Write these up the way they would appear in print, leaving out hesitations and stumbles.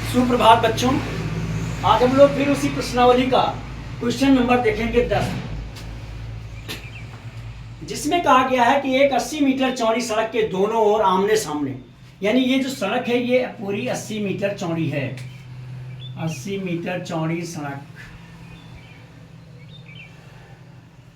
सुप्रभात बच्चों। आज हम लोग फिर उसी प्रश्नावली का क्वेश्चन नंबर देखेंगे 10, जिसमें कहा गया है कि एक 80 मीटर चौड़ी सड़क के दोनों ओर आमने सामने, यानी ये जो सड़क है ये पूरी 80 मीटर चौड़ी है। 80 मीटर चौड़ी सड़क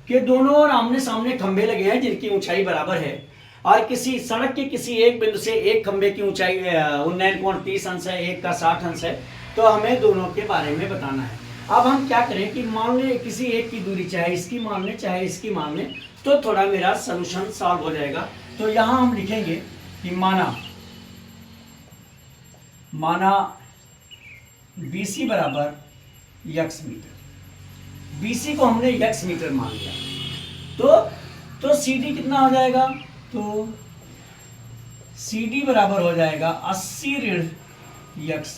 के दोनों ओर आमने सामने खंभे लगे हैं जिनकी ऊंचाई बराबर है, और किसी सड़क के किसी एक बिंदु से एक खंभे की ऊंचाई उन्नयन कोण 30 अंश है, एक का 60 अंश है। तो हमें दोनों के बारे में बताना है। अब हम क्या करें कि मान लें किसी एक की दूरी, चाहे इसकी मान लें चाहे इसकी मान लें, तो थोड़ा मेरा सॉल्यूशन सॉल्व हो जाएगा। तो यहां हम लिखेंगे कि माना BC बराबर x मीटर। BC को हमने x मीटर मान लिया, तो CD कितना हो जाएगा? तो CD बराबर हो जाएगा 80 ऋण x,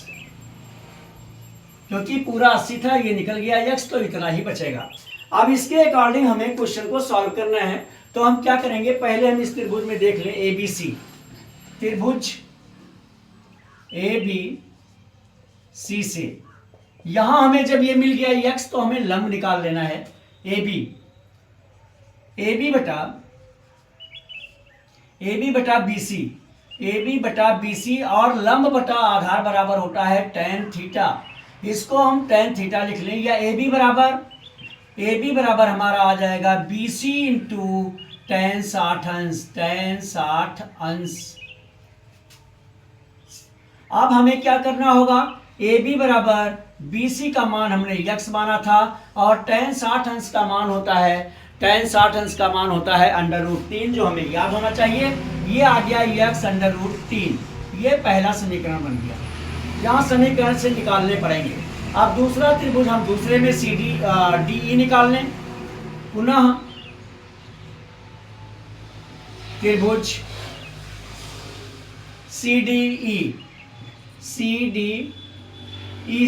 क्योंकि पूरा 80 था, ये निकल गया x, तो इतना ही बचेगा। अब इसके अकॉर्डिंग हमें क्वेश्चन को सॉल्व करना है। तो हम क्या करेंगे, पहले हम इस त्रिभुज में देख लें ABC, त्रिभुज ABC से यहां हमें जब ये मिल गया x, तो हमें लंब निकाल लेना है AB बटा BC, और लंब बटा आधार बराबर होता है tan थीटा। इसको हम tan थीटा लिख लें, या AB बराबर हमारा आ जाएगा BC इंटू tan 60 अंश। अब हमें क्या करना होगा, AB बराबर BC का मान हमने x माना था, और tan 60 अंश का मान होता है √3, जो हमें याद होना चाहिए। ये आ गया x √3। ये पहला समीकरण बन गया, यहाँ समीकरण से निकालने पड़ेंगे। अब दूसरा त्रिभुज हम दूसरे में DE निकाल लें। पुनः त्रिभुज CDE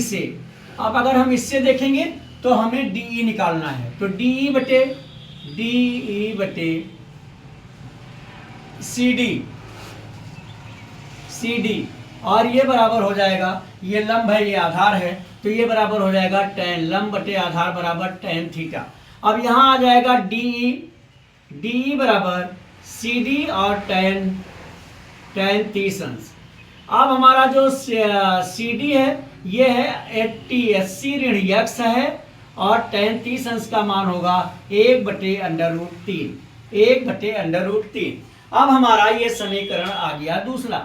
से, अब अगर हम इससे देखेंगे तो हमें DE निकालना है। तो DE बटे CD, और ये बराबर हो जाएगा, ये लंब है ये आधार है, तो ये बराबर हो जाएगा tan, लंब बटे आधार बराबर tan थीटा। अब यहाँ आ जाएगा DE बराबर CD और tan 30 अंश। अब हमारा जो CD है ये है 80 ऋण x है, और tan 30 अंश का मान होगा 1/√3। अब हमारा ये समीकरण आ गया दूसरा।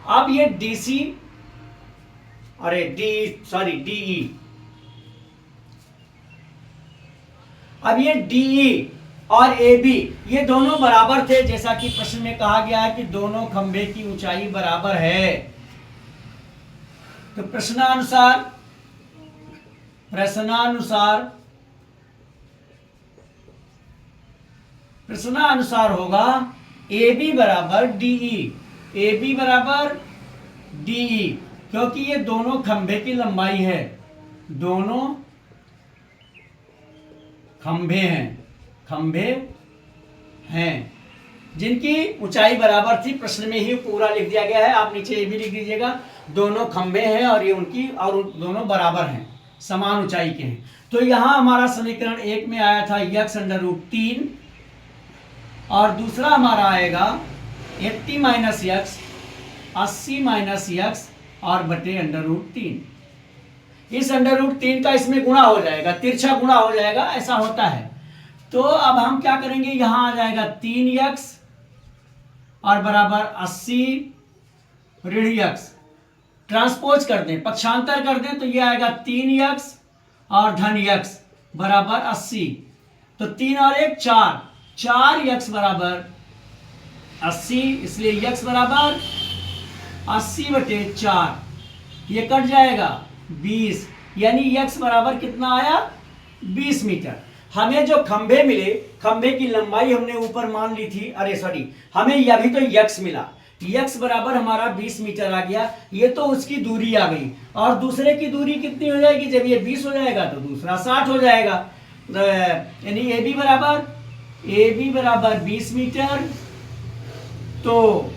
अब ये DE, अब ये DE और AB ये दोनों बराबर थे, जैसा कि प्रश्न में कहा गया है कि दोनों खंभे की ऊंचाई बराबर है। तो प्रश्नानुसार होगा AB बराबर DE, क्योंकि ये दोनों खंभे की लंबाई है, दोनों खंभे हैं जिनकी ऊंचाई बराबर थी। प्रश्न में ही पूरा लिख दिया गया है, आप नीचे ये भी लिख दीजिएगा, दोनों खंभे हैं और ये उनकी और दोनों बराबर हैं, समान ऊंचाई के हैं। तो यहां हमारा समीकरण एक में आया था x √3, और दूसरा हमारा आएगा 80 - x और बटे √3। इस √3 का इसमें गुणा हो जाएगा, तिरछा गुणा हो जाएगा, ऐसा होता है। तो अब हम क्या करेंगे, यहां आ जाएगा 3x और बराबर 80 ऋण x, ट्रांसपोज कर दें, पक्षांतर कर दें, तो ये आएगा 3x और धन x बराबर 80। तो 3 और 1 4x बराबर 80, इसलिए x बराबर 80/4, ये कट जाएगा 20, यानी x बराबर कितना आया, 20 मीटर। हमें जो खंभे मिले, खंभे की लंबाई हमने ऊपर मान ली थी, हमें यह भी तो x मिला, x बराबर हमारा 20 मीटर आ गया। ये तो उसकी दूरी आ गई, और दूसरे की दूरी कितनी हो जाएगी, जब ये 20 हो जाएगा तो दूसरा 60 हो जाएगा। यानी AB बराबर 20 मीटर, तो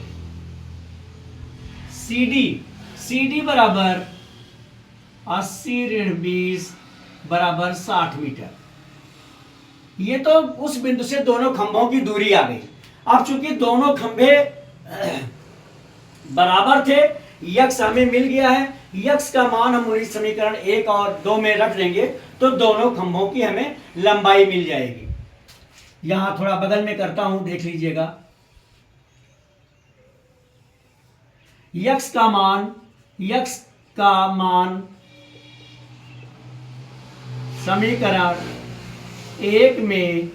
सी डी बराबर 80 ऋण 20 बराबर 60 मीटर। ये तो उस बिंदु से दोनों खंभों की दूरी आ गई। अब चूंकि दोनों खंभे बराबर थे, यक्स हमें मिल गया है, यक्स का मान हम उन्हीं समीकरण 1 और 2 में रख लेंगे तो दोनों खंभों की हमें लंबाई मिल जाएगी। यहां थोड़ा बगल में करता हूं, देख लीजिएगा। यक्स का मान समीकरण 1 में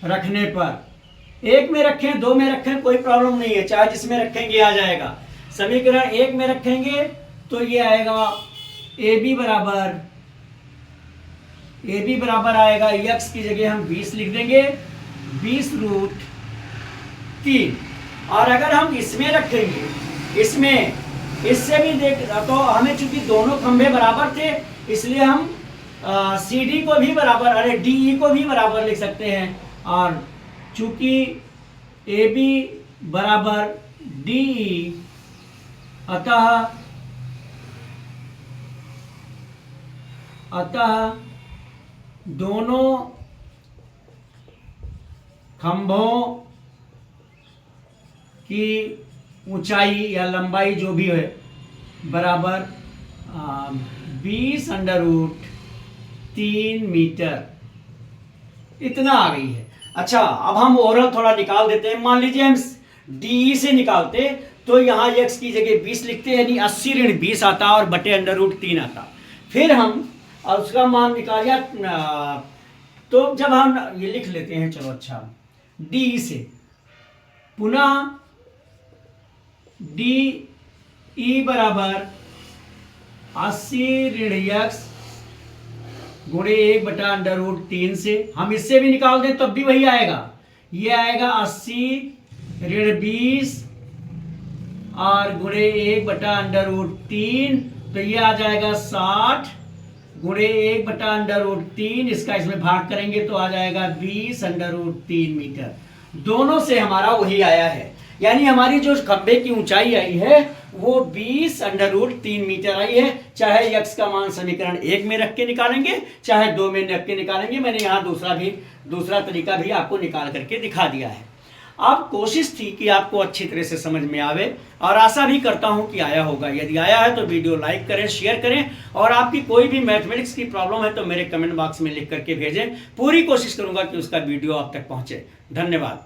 रखने पर, 1 में रखें 2 में रखें कोई प्रॉब्लम नहीं है, चाहे जिसमें रखेंगे आ जाएगा। समीकरण 1 में रखेंगे तो ये आएगा ए बी बराबर आएगा, यक्स की जगह हम 20 लिख देंगे, 20√3। और अगर हम इसमें रखेंगे, इससे भी देख तो हमें चूंकि दोनों खंभे बराबर थे इसलिए हम सी डी को भी बराबर, डी को भी बराबर लिख सकते हैं। और चूंकि ए बी बराबर डी, अतः दोनों खंभों की ऊंचाई या लंबाई जो भी है बराबर 20√3 मीटर इतना आ गई है। अच्छा, अब हम ओवरऑल थोड़ा निकाल देते हैं। मान लीजिए हम डी से निकालते तो यहाँ x की जगह 20 लिखते, यानी 80 ऋण 20 आता और बटे √3 आता। फिर हम उसका मान निकालिए तो जब हम ये लिख लेते हैं, चलो अच्छा, डी से पुनः डी ई बराबर 80 ऋण x गुणे 1/√3 से हम इससे भी निकाल दें तब भी वही आएगा। ये आएगा 80 ऋण 20 और गुणे 1/√3, तो ये आ जाएगा 60 गुणे 1/√3। इसका इसमें भाग करेंगे तो आ जाएगा 20√3 मीटर। दोनों से हमारा वही आया है, यानी हमारी जो खंभे की ऊंचाई आई है वो 20√3 मीटर आई है। चाहे यक्स का मान समीकरण 1 में रख के निकालेंगे, चाहे 2 में रख के निकालेंगे। मैंने यहाँ दूसरा तरीका भी आपको निकाल करके दिखा दिया है। अब कोशिश थी कि आपको अच्छी तरह से समझ में आवे, और आशा भी करता हूं कि आया होगा। यदि आया है तो वीडियो लाइक करें, शेयर करें, और आपकी कोई भी मैथमेटिक्स की प्रॉब्लम है तो मेरे कमेंट बॉक्स में लिख करके भेजें। पूरी कोशिश करूंगा कि उसका वीडियो आप तक पहुंचे। धन्यवाद।